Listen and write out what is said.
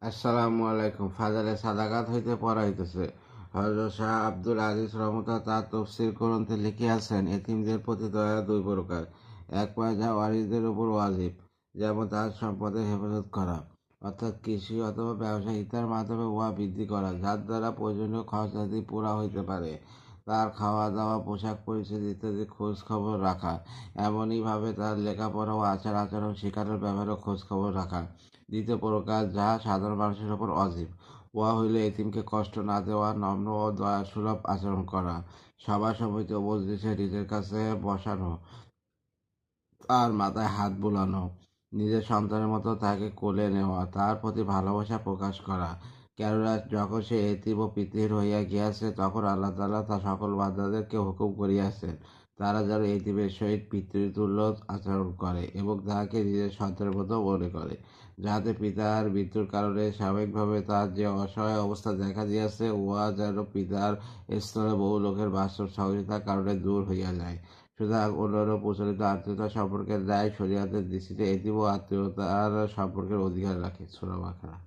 আসসালামু আলাইকুম। ফাজালে সাদাকাত হইতে পড়া হইতেছে। হযরত শাহ আব্দুল আজিজ রহমতুল্লাহ তার তফসির গ্রন্থে লিখিয়াছেন, এতিমদের প্রতি দয়া দুই প্রকার। এক পায় যা ওয়ারিসদের উপর ওয়াজিব, যেমন তার সম্পদের হেফাজত করা, অর্থাৎ কৃষি অথবা ব্যবসায়িতার মাধ্যমে উহা বৃদ্ধি করা, যার দ্বারা প্রয়োজনীয় খরচাদি পুরা হইতে পারে। তার খাওয়া দাওয়া, পোশাক পরিচ্ছদ ইত্যাদি খোঁজ খবর রাখা। এমনইভাবে তার লেখাপড়া ও আচার আচরণ শিকারের ব্যাপারেও খোঁজ খবর রাখা। দ্বিতীয় প্রকার, যাহা সাধারণ মানুষের ওপর অজীব, উহা হইলে এতিমকে কষ্ট না দেওয়া, নম্র ও দয়াসুলভ আচরণ করা, সভা সমিতি ও মজলিসে নিজের কাছে বসানো, তার মাথায় হাত বুলানো, নিজের সন্তানের মতো তাকে কোলে নেওয়া, তার প্রতি ভালোবাসা প্রকাশ করা। কেননা যখন সে এতিম ও পিতৃহীন হইয়া গিয়াছে, তখন আল্লাহ তাআলা তার সকল বান্দাদেরকে হুকুম করিয়াছেন, তারা যেন এতিমের সহিত পিতৃতুল্য আচরণ করে এবং তাহাকে নিজের সন্তানের মতো মনে করে, যাহাতে পিতার মৃত্যুর কারণে সাময়িকভাবে তার যে অসহায় অবস্থা দেখা দিয়াছে, উহা যেন পিতার স্থলে বহু লোকের বাস্তব সহযোগিতার কারণে দূর হইয়া যায়। সুতরাং অন্যান্য প্রচলিত আত্মীয়তা সম্পর্কের ন্যায় শরীয়তের দৃষ্টিতে এতিম ও আত্মীয়তার সম্পর্কের অধিকার রাখে। সূরা বাকারা।